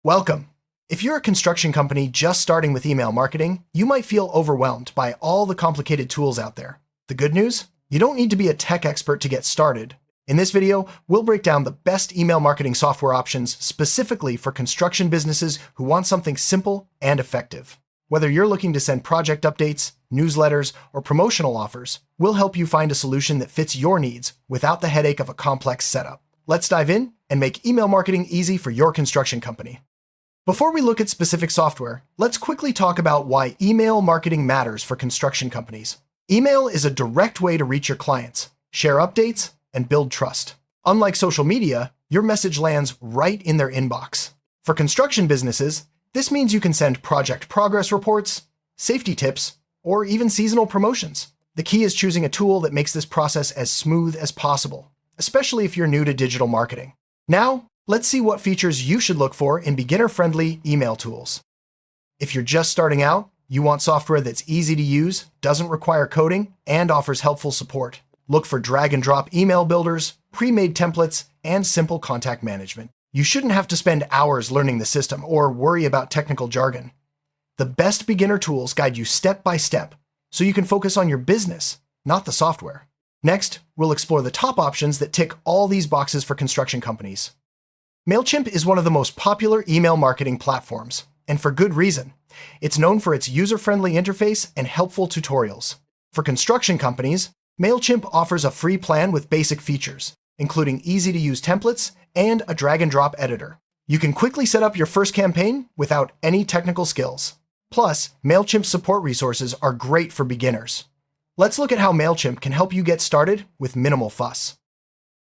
Welcome. If you're a construction company just starting with email marketing, you might feel overwhelmed by all the complicated tools out there. The good news? You don't need to be a tech expert to get started. In this video, we'll break down the best email marketing software options specifically for construction businesses who want something simple and effective. Whether you're looking to send project updates, newsletters, or promotional offers, we'll help you find a solution that fits your needs without the headache of a complex setup. Let's dive in and make email marketing easy for your construction company. Before we look at specific software, let's quickly talk about why email marketing matters for construction companies. Email is a direct way to reach your clients, share updates, and build trust. Unlike social media, your message lands right in their inbox. For construction businesses, this means you can send project progress reports, safety tips, or even seasonal promotions. The key is choosing a tool that makes this process as smooth as possible, especially if you're new to digital marketing. Now, let's see what features you should look for in beginner-friendly email tools. If you're just starting out, you want software that's easy to use, doesn't require coding, and offers helpful support. Look for drag-and-drop email builders, pre-made templates, and simple contact management. You shouldn't have to spend hours learning the system or worry about technical jargon. The best beginner tools guide you step by step, so you can focus on your business, not the software. Next, we'll explore the top options that tick all these boxes for construction companies. MailChimp is one of the most popular email marketing platforms, and for good reason. It's known for its user-friendly interface and helpful tutorials. For construction companies, MailChimp offers a free plan with basic features, including easy-to-use templates and a drag-and-drop editor. You can quickly set up your first campaign without any technical skills. Plus, MailChimp's support resources are great for beginners. Let's look at how MailChimp can help you get started with minimal fuss.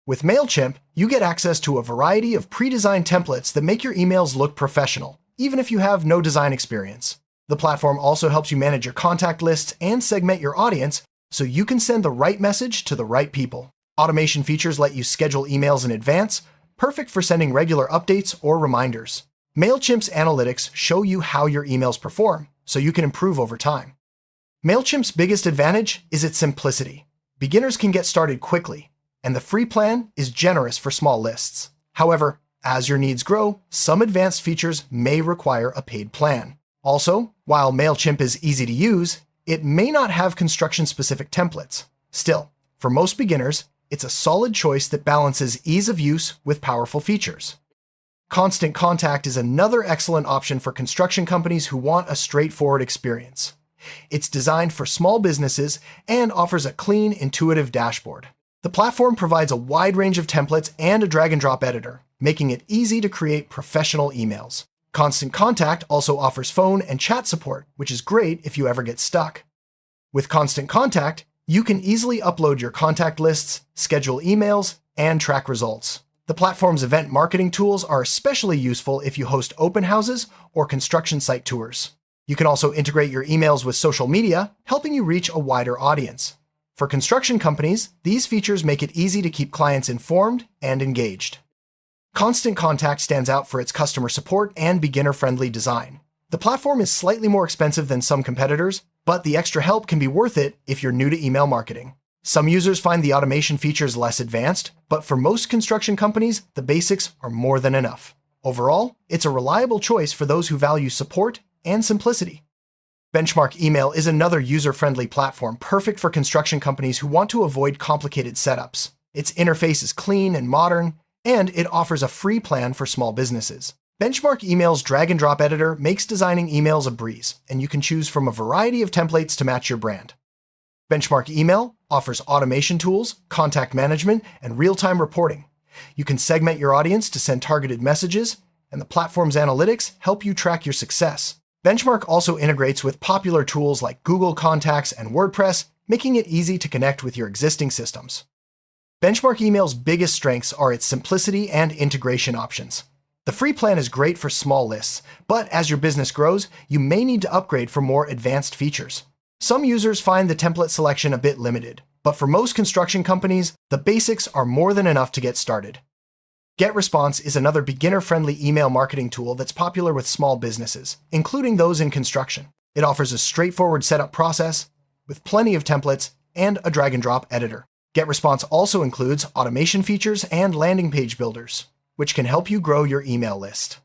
With MailChimp, you get access to a variety of pre-designed templates that make your emails look professional, even if you have no design experience. The platform also helps you manage your contact lists and segment your audience so you can send the right message to the right people. Automation features let you schedule emails in advance, perfect for sending regular updates or reminders. MailChimp's analytics show you how your emails perform, so you can improve over time. MailChimp's biggest advantage is its simplicity. Beginners can get started quickly, and the free plan is generous for small lists. However, as your needs grow, some advanced features may require a paid plan. Also, while MailChimp is easy to use, it may not have construction-specific templates. Still, for most beginners, it's a solid choice that balances ease of use with powerful features. Constant Contact is another excellent option for construction companies who want a straightforward experience. It's designed for small businesses and offers a clean, intuitive dashboard. The platform provides a wide range of templates and a drag-and-drop editor, making it easy to create professional emails. Constant Contact also offers phone and chat support, which is great if you ever get stuck. With Constant Contact, you can easily upload your contact lists, schedule emails, and track results. The platform's event marketing tools are especially useful if you host open houses or construction site tours. You can also integrate your emails with social media, helping you reach a wider audience. For construction companies, these features make it easy to keep clients informed and engaged. Constant Contact stands out for its customer support and beginner-friendly design. The platform is slightly more expensive than some competitors, but the extra help can be worth it if you're new to email marketing. Some users find the automation features less advanced, but for most construction companies, the basics are more than enough. Overall, it's a reliable choice for those who value support and simplicity. Benchmark Email is another user-friendly platform perfect for construction companies who want to avoid complicated setups. Its interface is clean and modern, and it offers a free plan for small businesses. Benchmark Email's drag-and-drop editor makes designing emails a breeze, and you can choose from a variety of templates to match your brand. Benchmark Email offers automation tools, contact management, and real-time reporting. You can segment your audience to send targeted messages, and the platform's analytics help you track your success. Benchmark also integrates with popular tools like Google Contacts and WordPress, making it easy to connect with your existing systems. Benchmark Email's biggest strengths are its simplicity and integration options. The free plan is great for small lists, but as your business grows, you may need to upgrade for more advanced features. Some users find the template selection a bit limited, but for most construction companies, the basics are more than enough to get started. GetResponse is another beginner-friendly email marketing tool that's popular with small businesses, including those in construction. It offers a straightforward setup process with plenty of templates and a drag-and-drop editor. GetResponse also includes automation features and landing page builders, which can help you grow your email list.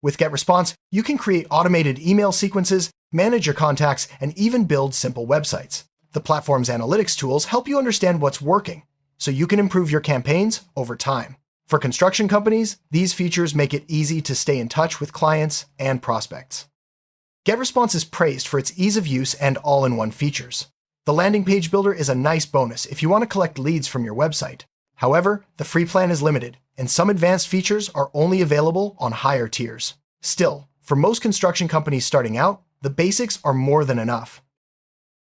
With GetResponse, you can create automated email sequences, manage your contacts, and even build simple websites. The platform's analytics tools help you understand what's working, so you can improve your campaigns over time. For construction companies, these features make it easy to stay in touch with clients and prospects. GetResponse is praised for its ease of use and all-in-one features. The landing page builder is a nice bonus if you want to collect leads from your website. However, the free plan is limited, and some advanced features are only available on higher tiers. Still, for most construction companies starting out, the basics are more than enough.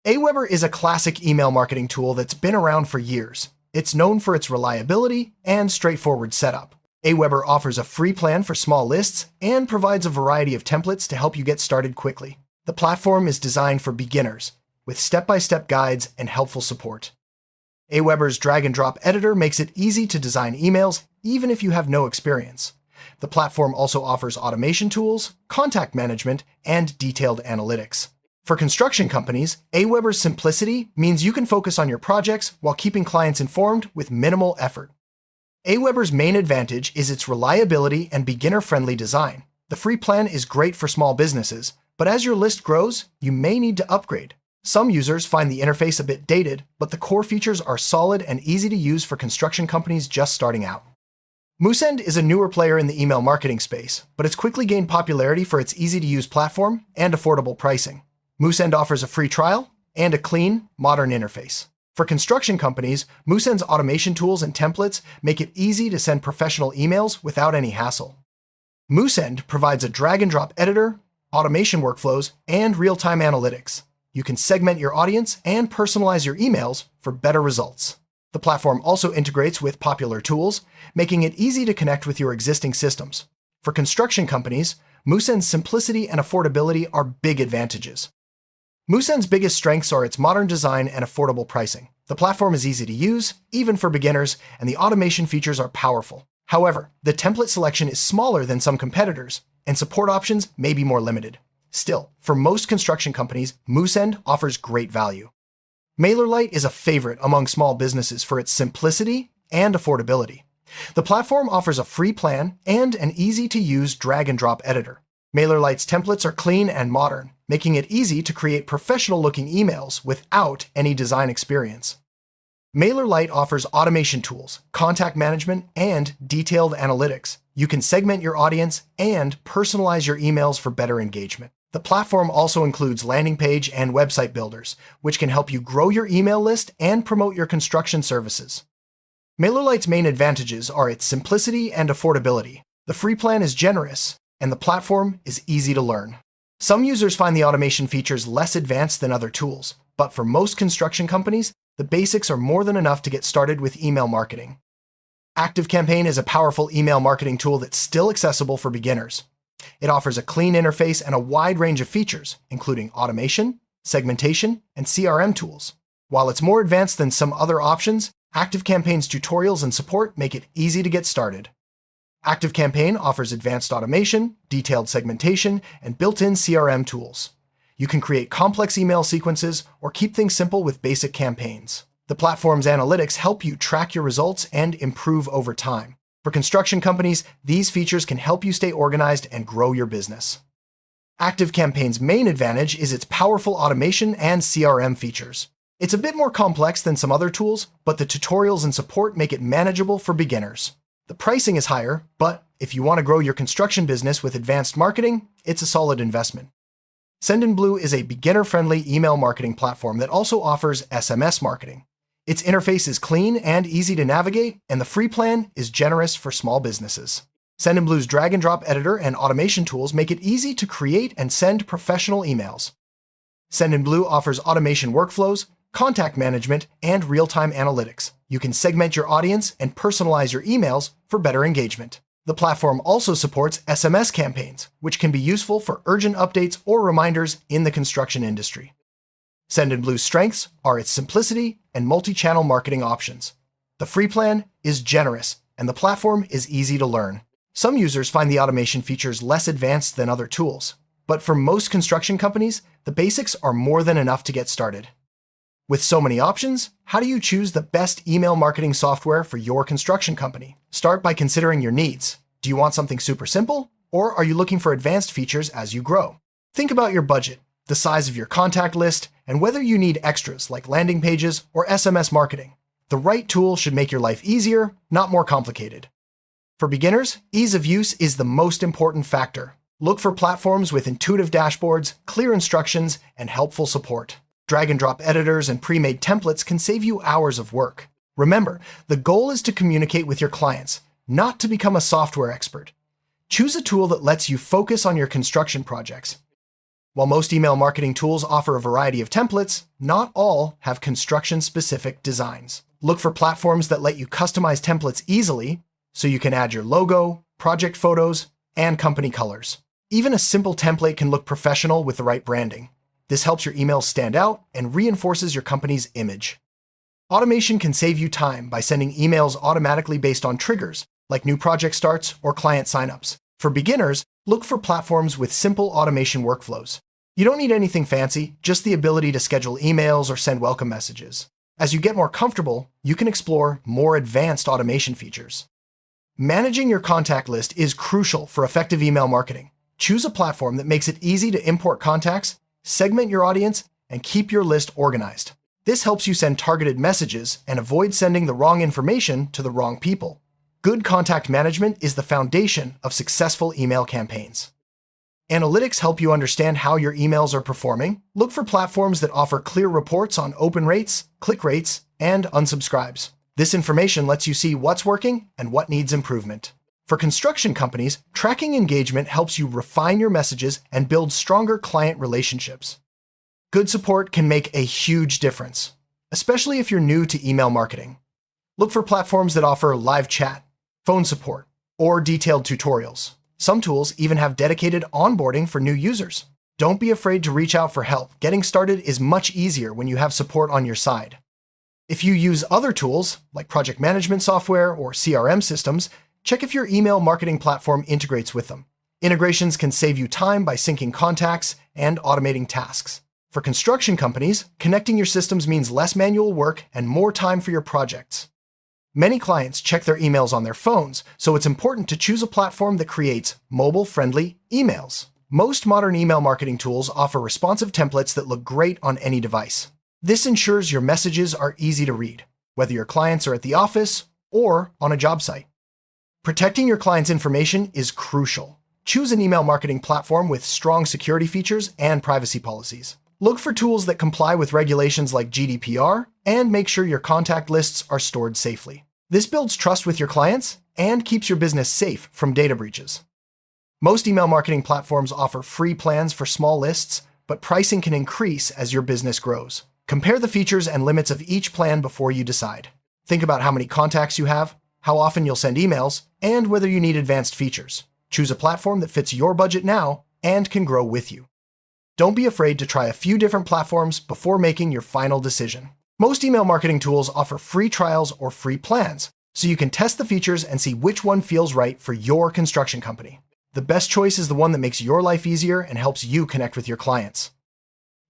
Aweber is a classic email marketing tool that's been around for years. It's known for its reliability and straightforward setup. Aweber offers a free plan for small lists and provides a variety of templates to help you get started quickly. The platform is designed for beginners, with step-by-step guides and helpful support. Aweber's drag-and-drop editor makes it easy to design emails, even if you have no experience. The platform also offers automation tools, contact management, and detailed analytics. For construction companies, Aweber's simplicity means you can focus on your projects while keeping clients informed with minimal effort. Aweber's main advantage is its reliability and beginner-friendly design. The free plan is great for small businesses, but as your list grows, you may need to upgrade. Some users find the interface a bit dated, but the core features are solid and easy to use for construction companies just starting out. Moosend is a newer player in the email marketing space, but it's quickly gained popularity for its easy-to-use platform and affordable pricing. Moosend offers a free trial and a clean, modern interface. For construction companies, Moosend's automation tools and templates make it easy to send professional emails without any hassle. Moosend provides a drag-and-drop editor, automation workflows, and real-time analytics. You can segment your audience and personalize your emails for better results. The platform also integrates with popular tools, making it easy to connect with your existing systems. For construction companies, Moosend's simplicity and affordability are big advantages. Moosend's biggest strengths are its modern design and affordable pricing. The platform is easy to use, even for beginners, and the automation features are powerful. However, the template selection is smaller than some competitors, and support options may be more limited. Still, for most construction companies, Moosend offers great value. MailerLite is a favorite among small businesses for its simplicity and affordability. The platform offers a free plan and an easy-to-use drag-and-drop editor. MailerLite's templates are clean and modern, making it easy to create professional-looking emails without any design experience. MailerLite offers automation tools, contact management, and detailed analytics. You can segment your audience and personalize your emails for better engagement. The platform also includes landing page and website builders, which can help you grow your email list and promote your construction services. MailerLite's main advantages are its simplicity and affordability. The free plan is generous, and the platform is easy to learn. Some users find the automation features less advanced than other tools, but for most construction companies, the basics are more than enough to get started with email marketing. ActiveCampaign is a powerful email marketing tool that's still accessible for beginners. It offers a clean interface and a wide range of features, including automation, segmentation, and CRM tools. While it's more advanced than some other options, ActiveCampaign's tutorials and support make it easy to get started. ActiveCampaign offers advanced automation, detailed segmentation, and built-in CRM tools. You can create complex email sequences or keep things simple with basic campaigns. The platform's analytics help you track your results and improve over time. For construction companies, these features can help you stay organized and grow your business. ActiveCampaign's main advantage is its powerful automation and CRM features. It's a bit more complex than some other tools, but the tutorials and support make it manageable for beginners. The pricing is higher, but if you want to grow your construction business with advanced marketing, it's a solid investment. Sendinblue is a beginner-friendly email marketing platform that also offers SMS marketing. Its interface is clean and easy to navigate, and the free plan is generous for small businesses. Sendinblue's drag-and-drop editor and automation tools make it easy to create and send professional emails. Sendinblue offers automation workflows, contact management, and real-time analytics. You can segment your audience and personalize your emails for better engagement. The platform also supports SMS campaigns, which can be useful for urgent updates or reminders in the construction industry. Sendinblue's strengths are its simplicity and multi-channel marketing options. The free plan is generous, and the platform is easy to learn. Some users find the automation features less advanced than other tools, but for most construction companies, the basics are more than enough to get started. With so many options, how do you choose the best email marketing software for your construction company? Start by considering your needs. Do you want something super simple? Or are you looking for advanced features as you grow? Think about your budget, the size of your contact list, and whether you need extras like landing pages or SMS marketing. The right tool should make your life easier, not more complicated. For beginners, ease of use is the most important factor. Look for platforms with intuitive dashboards, clear instructions, and helpful support. Drag and drop editors and pre-made templates can save you hours of work. Remember, the goal is to communicate with your clients, not to become a software expert. Choose a tool that lets you focus on your construction projects. While most email marketing tools offer a variety of templates, not all have construction-specific designs. Look for platforms that let you customize templates easily, so you can add your logo, project photos, and company colors. Even a simple template can look professional with the right branding. This helps your emails stand out and reinforces your company's image. Automation can save you time by sending emails automatically based on triggers, like new project starts or client signups. For beginners, look for platforms with simple automation workflows. You don't need anything fancy, just the ability to schedule emails or send welcome messages. As you get more comfortable, you can explore more advanced automation features. Managing your contact list is crucial for effective email marketing. Choose a platform that makes it easy to import contacts, segment your audience, and keep your list organized. This helps you send targeted messages and avoid sending the wrong information to the wrong people. Good contact management is the foundation of successful email campaigns. Analytics help you understand how your emails are performing. Look for platforms that offer clear reports on open rates, click rates, and unsubscribes. This information lets you see what's working and what needs improvement. For construction companies, tracking engagement helps you refine your messages and build stronger client relationships. Good support can make a huge difference, especially if you're new to email marketing. Look for platforms that offer live chat, phone support, or detailed tutorials. Some tools even have dedicated onboarding for new users. Don't be afraid to reach out for help. Getting started is much easier when you have support on your side. If you use other tools, like project management software or CRM systems, check if your email marketing platform integrates with them. Integrations can save you time by syncing contacts and automating tasks. For construction companies, connecting your systems means less manual work and more time for your projects. Many clients check their emails on their phones, so it's important to choose a platform that creates mobile-friendly emails. Most modern email marketing tools offer responsive templates that look great on any device. This ensures your messages are easy to read, whether your clients are at the office or on a job site. Protecting your client's information is crucial. Choose an email marketing platform with strong security features and privacy policies. Look for tools that comply with regulations like GDPR and make sure your contact lists are stored safely. This builds trust with your clients and keeps your business safe from data breaches. Most email marketing platforms offer free plans for small lists, but pricing can increase as your business grows. Compare the features and limits of each plan before you decide. Think about how many contacts you have, how often you'll send emails, and whether you need advanced features. Choose a platform that fits your budget now and can grow with you. Don't be afraid to try a few different platforms before making your final decision. Most email marketing tools offer free trials or free plans, so you can test the features and see which one feels right for your construction company. The best choice is the one that makes your life easier and helps you connect with your clients.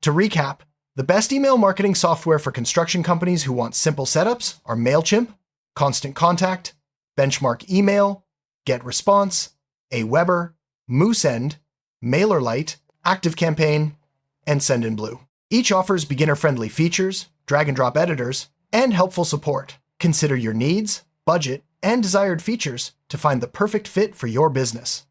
To recap, the best email marketing software for construction companies who want simple setups are MailChimp, Constant Contact, Benchmark Email, GetResponse, Aweber, Moosend, MailerLite, ActiveCampaign, and Sendinblue. Each offers beginner-friendly features, drag-and-drop editors, and helpful support. Consider your needs, budget, and desired features to find the perfect fit for your business.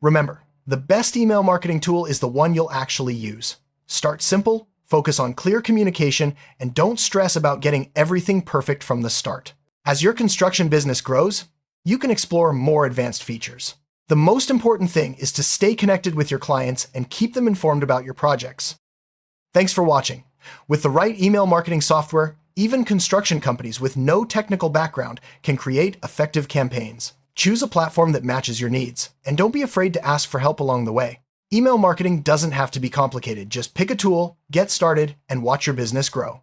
Remember, the best email marketing tool is the one you'll actually use. Start simple, focus on clear communication, and don't stress about getting everything perfect from the start. As your construction business grows, you can explore more advanced features. The most important thing is to stay connected with your clients and keep them informed about your projects. Thanks for watching. With the right email marketing software, even construction companies with no technical background can create effective campaigns. Choose a platform that matches your needs, and don't be afraid to ask for help along the way. Email marketing doesn't have to be complicated. Just pick a tool, get started, and watch your business grow.